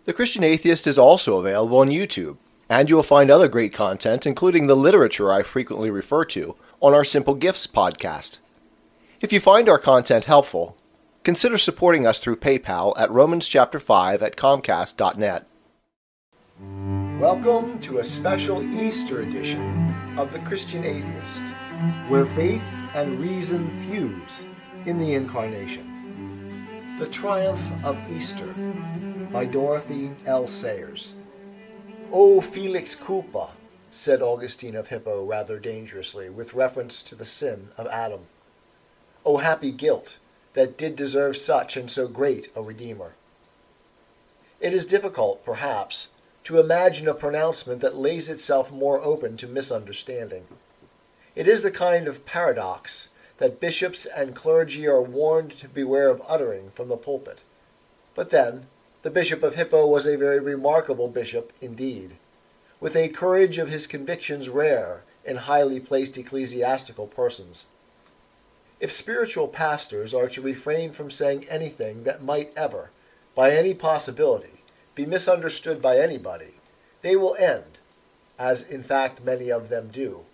The Christian Atheist is also available on YouTube, and you will find other great content, including the literature I frequently refer to, on our Simple Gifts podcast. If you find our content helpful, consider supporting us through PayPal at romans5@comcast.net. Welcome to a special Easter edition of The Christian Atheist, where faith and reason fuse in the incarnation. The Triumph of Easter by Dorothy Sayers. O felix culpa, said Augustine of Hippo rather dangerously, with reference to the sin of Adam. O happy guilt that did deserve such and so great a Redeemer. It is difficult, perhaps, to imagine a pronouncement that lays itself more open to misunderstanding. It is the kind of paradox that bishops and clergy are warned to beware of uttering from the pulpit. But then, the Bishop of Hippo was a very remarkable bishop indeed, with a courage of his convictions rare in highly placed ecclesiastical persons. If spiritual pastors are to refrain from saying anything that might ever, by any possibility, be misunderstood by anybody, they will end, as in fact many of them do,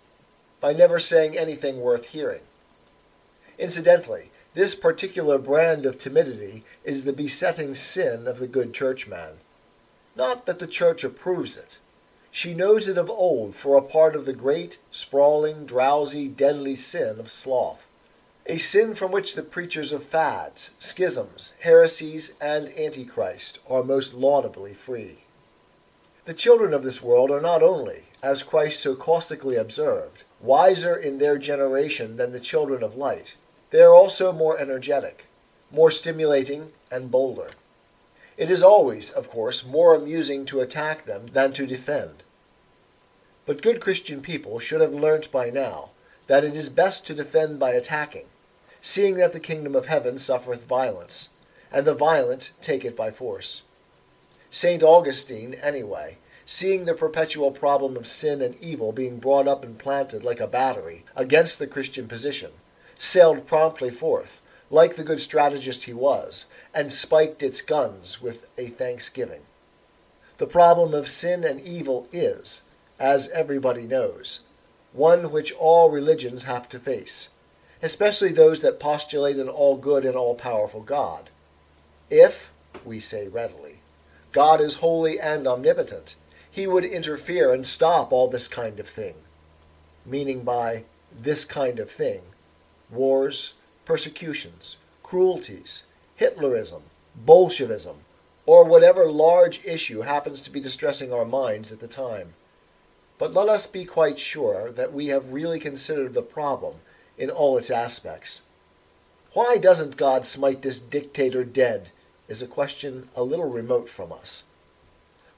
by never saying anything worth hearing. Incidentally, this particular brand of timidity is the besetting sin of the good churchman. Not that the church approves it. She knows it of old for a part of the great, sprawling, drowsy, deadly sin of sloth. A sin from which the preachers of fads, schisms, heresies, and antichrist are most laudably free. The children of this world are not only, as Christ so caustically observed, wiser in their generation than the children of light, they are also more energetic, more stimulating, and bolder. It is always, of course, more amusing to attack them than to defend. But good Christian people should have learnt by now that it is best to defend by attacking, seeing that the kingdom of heaven suffereth violence, and the violent take it by force. St. Augustine, anyway, seeing the perpetual problem of sin and evil being brought up and planted like a battery against the Christian position, sailed promptly forth, like the good strategist he was, and spiked its guns with a thanksgiving. The problem of sin and evil is, as everybody knows, one which all religions have to face, especially those that postulate an all-good and all-powerful God. If, we say readily, God is holy and omnipotent, he would interfere and stop all this kind of thing, meaning by this kind of thing, wars, persecutions, cruelties, Hitlerism, Bolshevism, or whatever large issue happens to be distressing our minds at the time. But let us be quite sure that we have really considered the problem in all its aspects. Why doesn't God smite this dictator dead is a question a little remote from us.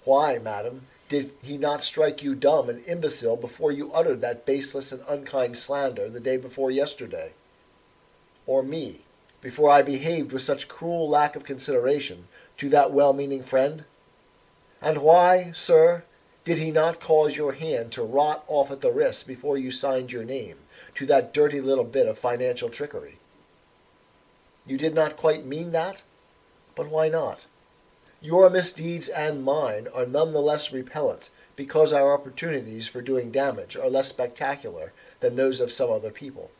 Why, madam, did he not strike you dumb and imbecile before you uttered that baseless and unkind slander the day before yesterday? Or me, before I behaved with such cruel lack of consideration to that well-meaning friend? And why, sir, did he not cause your hand to rot off at the wrist before you signed your name to that dirty little bit of financial trickery? You did not quite mean that? But why not? Your misdeeds and mine are none the less repellent because our opportunities for doing damage are less spectacular than those of some other people.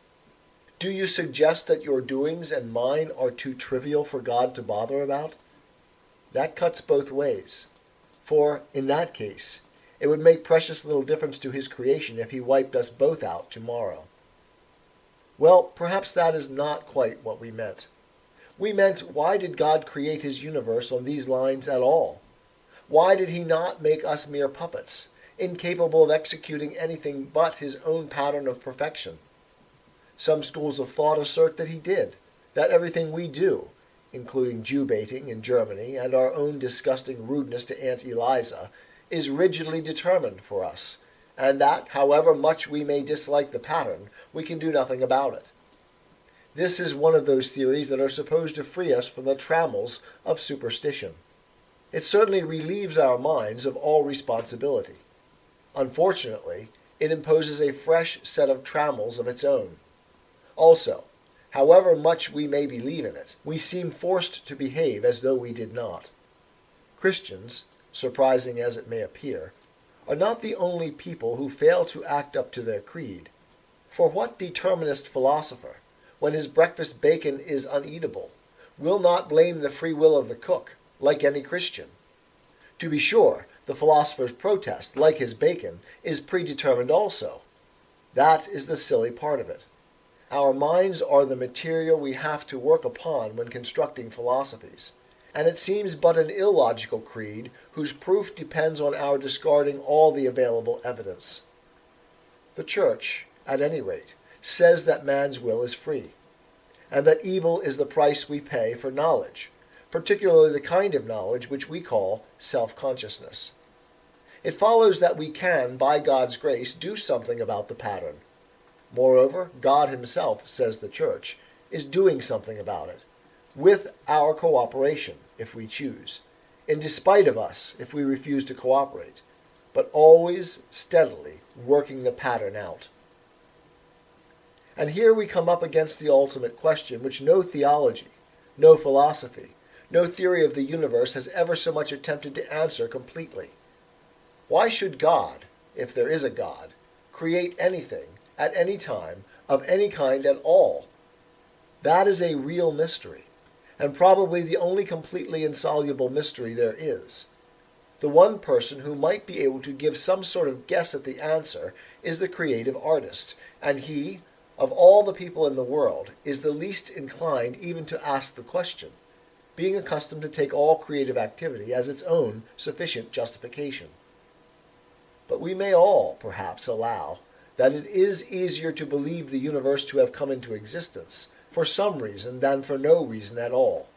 Do you suggest that your doings and mine are too trivial for God to bother about? That cuts both ways. For, in that case, it would make precious little difference to his creation if he wiped us both out tomorrow. Well, perhaps that is not quite what we meant. We meant, why did God create his universe on these lines at all? Why did he not make us mere puppets, incapable of executing anything but his own pattern of perfection? Some schools of thought assert that he did, that everything we do, including Jew-baiting in Germany and our own disgusting rudeness to Aunt Eliza, is rigidly determined for us, and that, however much we may dislike the pattern, we can do nothing about it. This is one of those theories that are supposed to free us from the trammels of superstition. It certainly relieves our minds of all responsibility. Unfortunately, it imposes a fresh set of trammels of its own. Also, however much we may believe in it, we seem forced to behave as though we did not. Christians, surprising as it may appear, are not the only people who fail to act up to their creed. For what determinist philosopher, when his breakfast bacon is uneatable, will not blame the free will of the cook, like any Christian? To be sure, the philosopher's protest, like his bacon, is predetermined also. That is the silly part of it. Our minds are the material we have to work upon when constructing philosophies, and it seems but an illogical creed whose proof depends on our discarding all the available evidence. The Church, at any rate, says that man's will is free, and that evil is the price we pay for knowledge, particularly the kind of knowledge which we call self-consciousness. It follows that we can, by God's grace, do something about the pattern. Moreover, God himself, says the Church, is doing something about it, with our cooperation, if we choose, in despite of us, if we refuse to cooperate, but always steadily working the pattern out. And here we come up against the ultimate question which no theology, no philosophy, no theory of the universe has ever so much attempted to answer completely. Why should God, if there is a God, create anything, at any time, of any kind at all? That is a real mystery, and probably the only completely insoluble mystery there is. The one person who might be able to give some sort of guess at the answer is the creative artist, and he, of all the people in the world, is the least inclined even to ask the question, being accustomed to take all creative activity as its own sufficient justification. But we may all, perhaps, allow that it is easier to believe the universe to have come into existence for some reason than for no reason at all.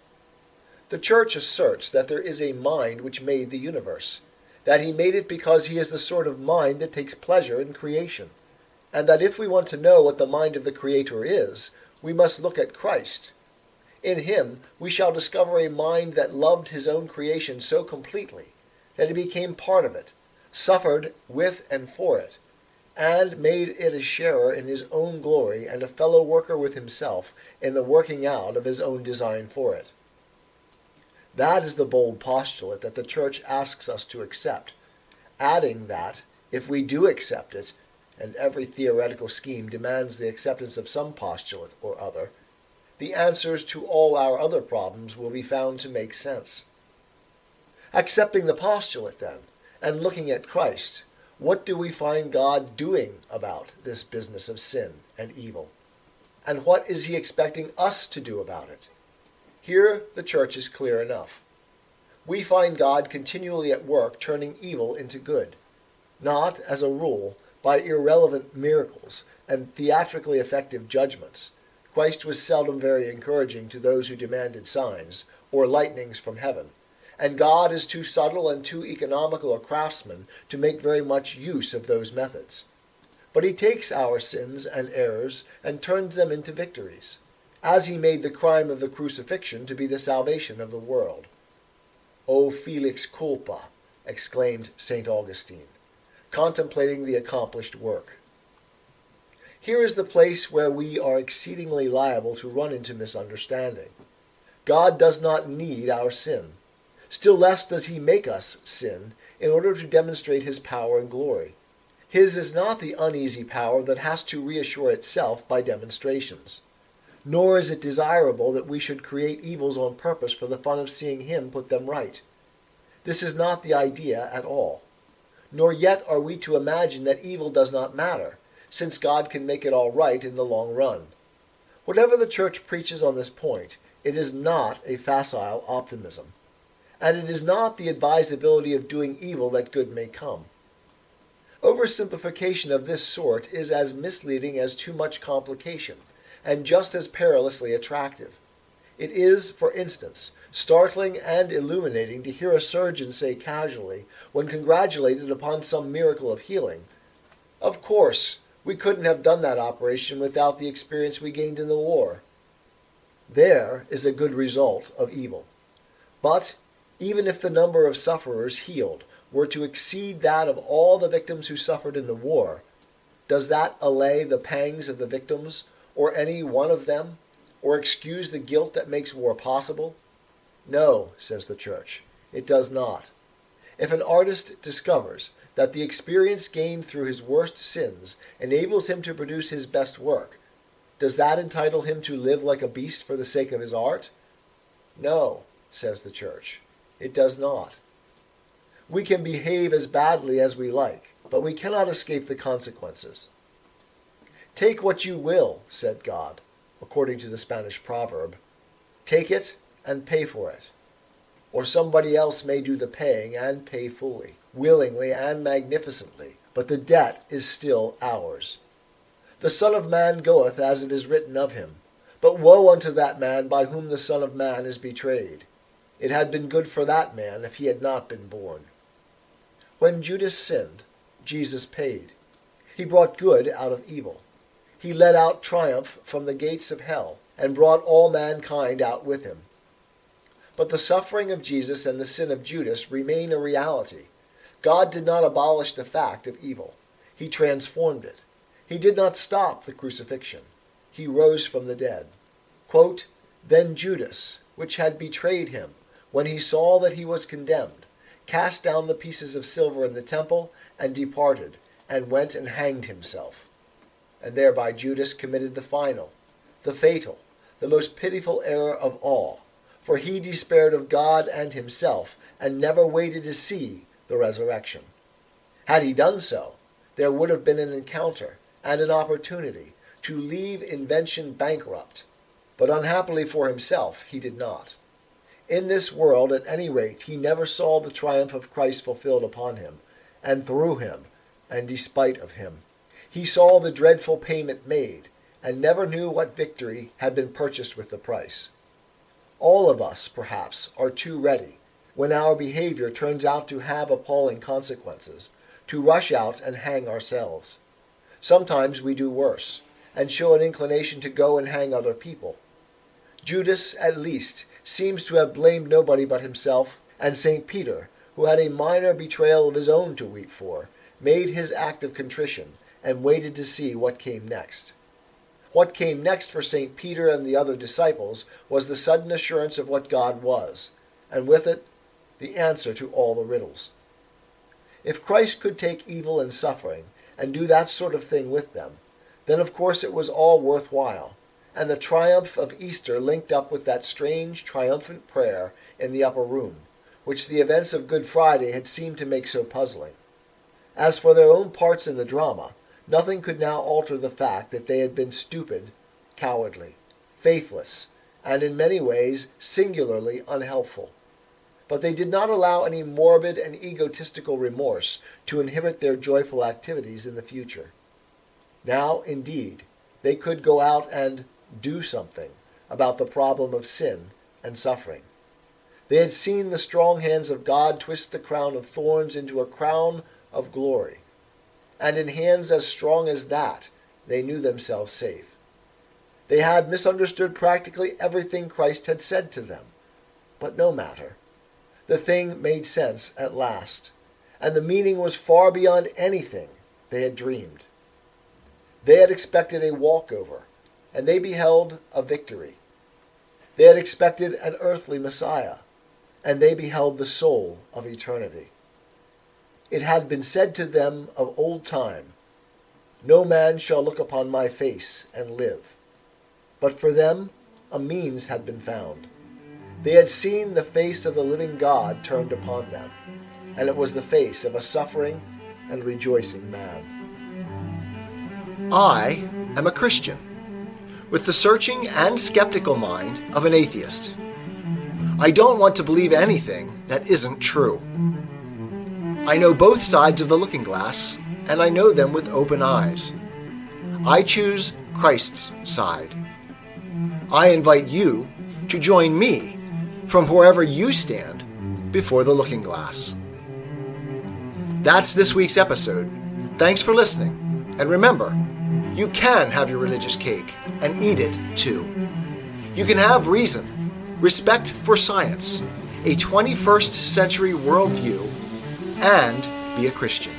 The Church asserts that there is a mind which made the universe, that he made it because he is the sort of mind that takes pleasure in creation, and that if we want to know what the mind of the Creator is, we must look at Christ. In him we shall discover a mind that loved his own creation so completely that he became part of it, suffered with and for it, and made it a sharer in his own glory and a fellow worker with himself in the working out of his own design for it. That is the bold postulate that the Church asks us to accept, adding that, if we do accept it, and every theoretical scheme demands the acceptance of some postulate or other, the answers to all our other problems will be found to make sense. Accepting the postulate, then, and looking at Christ, what do we find God doing about this business of sin and evil? And what is he expecting us to do about it? Here the Church is clear enough. We find God continually at work turning evil into good, not, as a rule, by irrelevant miracles and theatrically effective judgments. Christ was seldom very encouraging to those who demanded signs or lightnings from heaven, and God is too subtle and too economical a craftsman to make very much use of those methods. But he takes our sins and errors and turns them into victories, as he made the crime of the crucifixion to be the salvation of the world. O felix culpa, exclaimed St. Augustine, contemplating the accomplished work. Here is the place where we are exceedingly liable to run into misunderstanding. God does not need our sin. Still less does he make us sin in order to demonstrate his power and glory. His is not the uneasy power that has to reassure itself by demonstrations. Nor is it desirable that we should create evils on purpose for the fun of seeing him put them right. This is not the idea at all. Nor yet are we to imagine that evil does not matter, since God can make it all right in the long run. Whatever the Church preaches on this point, it is not a facile optimism, and it is not the advisability of doing evil that good may come. Oversimplification of this sort is as misleading as too much complication, and just as perilously attractive. It is, for instance, startling and illuminating to hear a surgeon say casually, when congratulated upon some miracle of healing, "Of course, we couldn't have done that operation without the experience we gained in the war." There is a good result of evil. But even if the number of sufferers healed were to exceed that of all the victims who suffered in the war, does that allay the pangs of the victims, or any one of them, or excuse the guilt that makes war possible? No, says the Church. It does not. If an artist discovers that the experience gained through his worst sins enables him to produce his best work, does that entitle him to live like a beast for the sake of his art? No, says the Church, it does not. We can behave as badly as we like, but we cannot escape the consequences. Take what you will, said God, according to the Spanish proverb. Take it and pay for it. Or somebody else may do the paying and pay fully, willingly and magnificently, but the debt is still ours. The Son of Man goeth as it is written of him, but woe unto that man by whom the Son of Man is betrayed. It had been good for that man if he had not been born. When Judas sinned, Jesus paid. He brought good out of evil. He led out triumph from the gates of hell, and brought all mankind out with him. But the suffering of Jesus and the sin of Judas remain a reality. God did not abolish the fact of evil. He transformed it. He did not stop the crucifixion. He rose from the dead. Quote, Then Judas, which had betrayed him, when he saw that he was condemned, cast down the pieces of silver in the temple, and departed, and went and hanged himself. And thereby Judas committed the final, the fatal, the most pitiful error of all, for he despaired of God and himself, and never waited to see the resurrection. Had he done so, there would have been an encounter and an opportunity to leave invention bankrupt, but unhappily for himself, he did not. In this world, at any rate, he never saw the triumph of Christ fulfilled upon him, and through him, and despite of him. He saw the dreadful payment made, and never knew what victory had been purchased with the price. All of us, perhaps, are too ready, when our behavior turns out to have appalling consequences, to rush out and hang ourselves. Sometimes we do worse, and show an inclination to go and hang other people. Judas, at least, seems to have blamed nobody but himself, and St. Peter, who had a minor betrayal of his own to weep for, made his act of contrition, and waited to see what came next. What came next for St. Peter and the other disciples was the sudden assurance of what God was, and with it, the answer to all the riddles. If Christ could take evil and suffering, and do that sort of thing with them, then of course it was all worthwhile, and the triumph of Easter linked up with that strange triumphant prayer in the upper room, which the events of Good Friday had seemed to make so puzzling. As for their own parts in the drama, nothing could now alter the fact that they had been stupid, cowardly, faithless, and in many ways singularly unhelpful. But they did not allow any morbid and egotistical remorse to inhibit their joyful activities in the future. Now, indeed, they could go out and do something about the problem of sin and suffering. They had seen the strong hands of God twist the crown of thorns into a crown of glory. And in hands as strong as that, they knew themselves safe. They had misunderstood practically everything Christ had said to them. But no matter. The thing made sense at last, and the meaning was far beyond anything they had dreamed. They had expected a walkover, and they beheld a victory. They had expected an earthly Messiah, and they beheld the soul of eternity. It had been said to them of old time, No man shall look upon my face and live. But for them, a means had been found. They had seen the face of the living God turned upon them, and it was the face of a suffering and rejoicing man. I am a Christian, with the searching and skeptical mind of an atheist. I don't want to believe anything that isn't true. I know both sides of the looking glass, and I know them with open eyes. I choose Christ's side. I invite you to join me from wherever you stand before the looking glass. That's this week's episode. Thanks for listening. And remember, you can have your religious cake and eat it too. You can have reason, respect for science, a 21st century worldview, and be a Christian.